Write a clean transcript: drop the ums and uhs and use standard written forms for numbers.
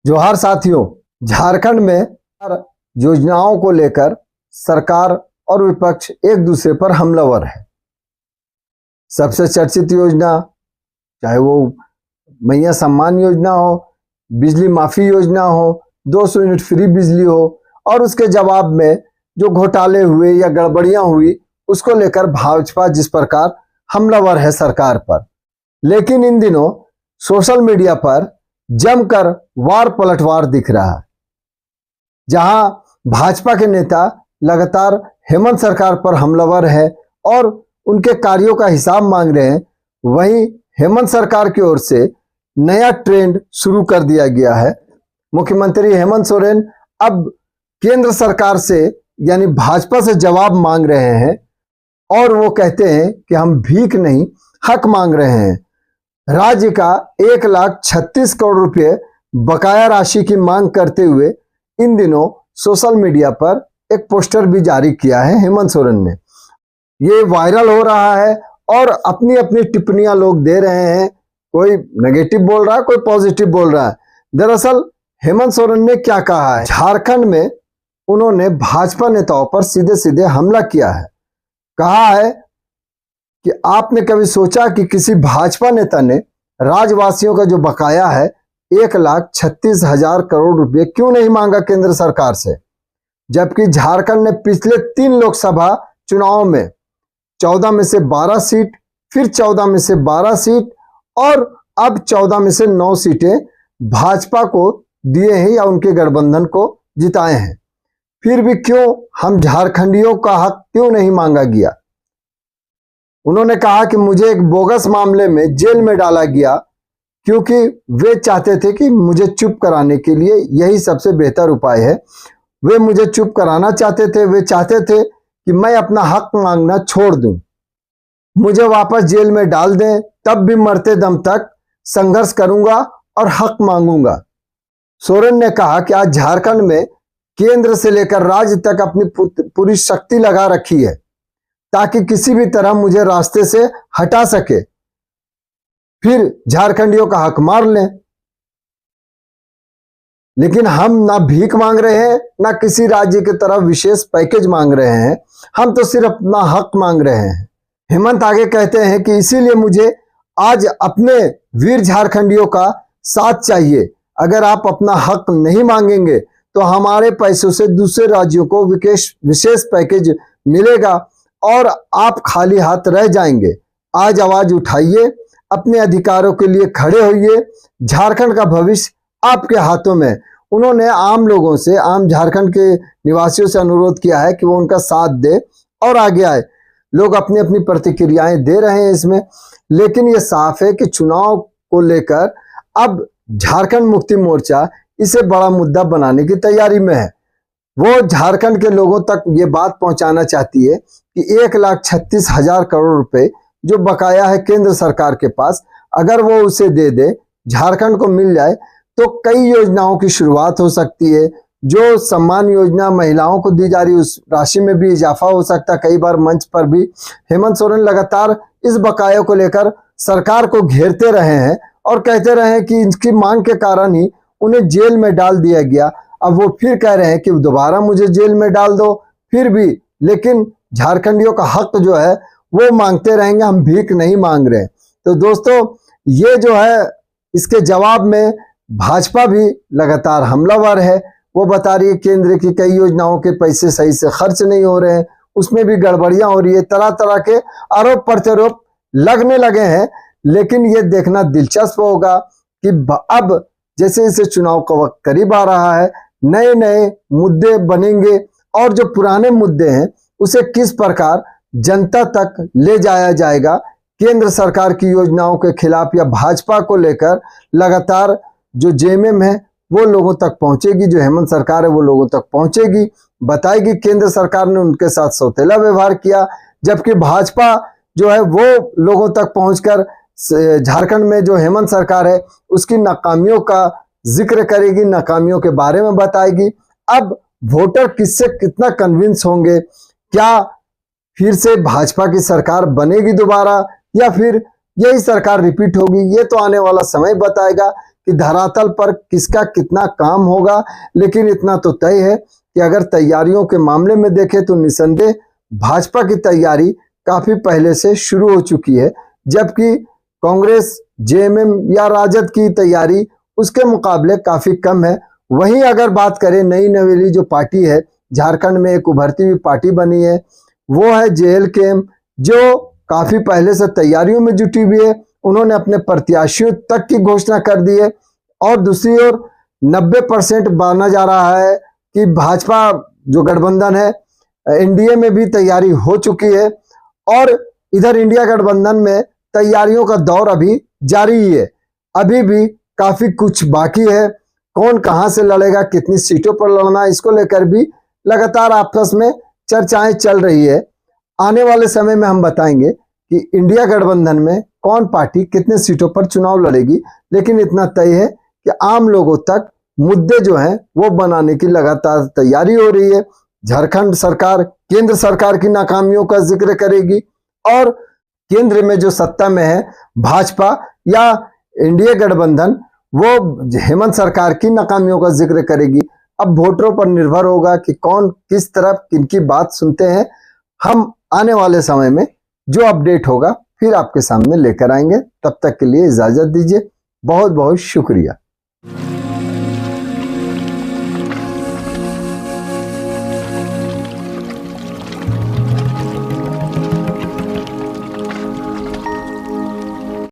जोहार साथियों, झारखंड में योजनाओं को लेकर सरकार और विपक्ष एक दूसरे पर हमलावर है। सबसे चर्चित योजना चाहे वो मैया सम्मान योजना हो, बिजली माफी योजना हो, 200 यूनिट फ्री बिजली हो, और उसके जवाब में जो घोटाले हुए या गड़बड़ियां हुई उसको लेकर भाजपा जिस प्रकार हमलावर है सरकार पर। लेकिन इन दिनों सोशल मीडिया पर जमकर वार पलटवार दिख रहा है, जहां भाजपा के नेता लगातार हेमंत सरकार पर हमलावर है और उनके कार्यों का हिसाब मांग रहे हैं। वहीं हेमंत सरकार की ओर से नया ट्रेंड शुरू कर दिया गया है। मुख्यमंत्री हेमंत सोरेन अब केंद्र सरकार से यानी भाजपा से जवाब मांग रहे हैं और वो कहते हैं कि हम भीख नहीं हक मांग रहे हैं। राज्य का 1,36 करोड़ रुपए बकाया राशि की मांग करते हुए इन दिनों सोशल मीडिया पर एक पोस्टर भी जारी किया है हेमंत सोरेन ने। ये वायरल हो रहा है और अपनी अपनी टिप्पणियां लोग दे रहे हैं। कोई नेगेटिव बोल रहा है, कोई पॉजिटिव बोल रहा है। दरअसल हेमंत सोरेन ने क्या कहा है, झारखंड में उन्होंने भाजपा नेताओं पर सीधे सीधे हमला किया है। कहा है कि आपने कभी सोचा कि किसी भाजपा नेता ने राज्यवासियों का जो बकाया है 1,36,000 करोड़ रुपए क्यों नहीं मांगा केंद्र सरकार से, जबकि झारखंड ने पिछले 3 लोकसभा चुनावों में 14 में से 12 सीट, फिर 14 में से 12 सीट और अब 14 में से 9 सीटें भाजपा को दिए हैं या उनके गठबंधन को जिताए हैं। फिर भी क्यों हम झारखंडियों का हक क्यों नहीं मांगा गया। उन्होंने कहा कि मुझे एक बोगस मामले में जेल में डाला गया क्योंकि वे चाहते थे कि मुझे चुप कराने के लिए यही सबसे बेहतर उपाय है। वे मुझे चुप कराना चाहते थे। वे चाहते थे कि मैं अपना हक मांगना छोड़ दूं, मुझे वापस जेल में डाल दें, तब भी मरते दम तक संघर्ष करूंगा और हक मांगूंगा। सोरेन ने कहा कि आज झारखंड में केंद्र से लेकर राज्य तक अपनी पूरी शक्ति लगा रखी है ताकि किसी भी तरह मुझे रास्ते से हटा सके, फिर झारखंडियों का हक मार लें। लेकिन हम ना भीख मांग रहे हैं, ना किसी राज्य की तरफ विशेष पैकेज मांग रहे हैं, हम तो सिर्फ अपना हक मांग रहे हैं। हेमंत आगे कहते हैं कि इसीलिए मुझे आज अपने वीर झारखंडियों का साथ चाहिए। अगर आप अपना हक नहीं मांगेंगे तो हमारे पैसों से दूसरे राज्यों को विशेष पैकेज मिलेगा और आप खाली हाथ रह जाएंगे। आज आवाज उठाइए, अपने अधिकारों के लिए खड़े होइए। झारखंड का भविष्य आपके हाथों में। उन्होंने आम लोगों से, आम झारखंड के निवासियों से अनुरोध किया है कि वो उनका साथ दे और आगे आए। लोग अपनी अपनी प्रतिक्रियाएं दे रहे हैं इसमें, लेकिन ये साफ है कि चुनाव को लेकर अब झारखंड मुक्ति मोर्चा इसे बड़ा मुद्दा बनाने की तैयारी में है। वो झारखंड के लोगों तक ये बात पहुंचाना चाहती है कि 1,36,000 करोड़ रुपए जो बकाया है केंद्र सरकार के पास, अगर वो उसे दे दे, झारखंड को मिल जाए तो कई योजनाओं की शुरुआत हो सकती है। जो सम्मान योजना महिलाओं को दी जा रही उस राशि में भी इजाफा हो सकता है। कई बार मंच पर भी हेमंत सोरेन लगातार इस बकाये को लेकर सरकार को घेरते रहे हैं और कहते रहे हैं कि इसकी मांग के कारण ही उन्हें जेल में डाल दिया गया। अब वो फिर कह रहे हैं कि दोबारा मुझे जेल में डाल दो, फिर भी लेकिन झारखंडियों का हक जो है वो मांगते रहेंगे, हम भीख नहीं मांग रहे। तो दोस्तों, ये जो है इसके जवाब में भाजपा भी लगातार हमलावर है। वो बता रही है केंद्र की कई योजनाओं के पैसे सही से खर्च नहीं हो रहे हैं, उसमें भी गड़बड़ियां हो रही है, तरह तरह के आरोप प्रत्यारोप लगने लगे हैं। लेकिन ये देखना दिलचस्प होगा कि अब जैसे जैसे चुनाव का वक्त करीब आ रहा है, नए नए मुद्दे बनेंगे और जो पुराने मुद्दे हैं उसे किस प्रकार जनता तक ले जाया जाएगा। केंद्र सरकार की योजनाओं के खिलाफ या भाजपा को लेकर लगातार जो जेएमएम है वो लोगों तक पहुंचेगी, जो हेमंत सरकार है वो लोगों तक पहुंचेगी, बताएगी केंद्र सरकार ने उनके साथ सौतेला व्यवहार किया, जबकि भाजपा जो है वो लोगों तक पहुंचकर झारखंड में जो हेमंत सरकार है उसकी नाकामियों का जिक्र करेगी, नाकामियों के बारे में बताएगी। अब वोटर किससे कितना कन्विंस होंगे, क्या फिर से भाजपा की सरकार बनेगी दोबारा या फिर यही सरकार रिपीट होगी, ये तो आने वाला समय बताएगा कि धरातल पर किसका कितना काम होगा, लेकिन इतना तो तय है कि अगर तैयारियों के मामले में देखें तो निसंदेह भाजपा की तैयारी काफी पहले से शुरू हो चुकी है, जबकि कांग्रेस, जेएमएम या राजद की तैयारी उसके मुकाबले काफी कम है। वहीं अगर बात करें नई नवेली जो पार्टी है, झारखंड में एक उभरती हुई पार्टी बनी है, वो है जेएलकेएम, जो काफी पहले से तैयारियों में जुटी हुई है। उन्होंने अपने प्रत्याशियों तक की घोषणा कर दी है और दूसरी ओर 90% माना जा रहा है कि भाजपा जो गठबंधन है, एनडीए में भी तैयारी हो चुकी है और इधर इंडिया गठबंधन में तैयारियों का दौर अभी जारी ही है। अभी भी काफी कुछ बाकी है। कौन कहां से लड़ेगा, कितनी सीटों पर लड़ना, इसको लेकर भी लगातार आपस में चर्चाएं चल रही है। आने वाले समय में हम बताएंगे कि इंडिया गठबंधन में कौन पार्टी कितने सीटों पर चुनाव लड़ेगी, लेकिन इतना तय है कि आम लोगों तक मुद्दे जो हैं वो बनाने की लगातार तैयारी हो रही है। झारखंड सरकार केंद्र सरकार की नाकामियों का जिक्र करेगी और केंद्र में जो सत्ता में है भाजपा या इंडिया गठबंधन, वो हेमंत सरकार की नाकामियों का जिक्र करेगी। अब वोटरों पर निर्भर होगा कि कौन किस तरफ किनकी बात सुनते हैं। हम आने वाले समय में जो अपडेट होगा फिर आपके सामने लेकर आएंगे। तब तक के लिए इजाजत दीजिए। बहुत बहुत शुक्रिया।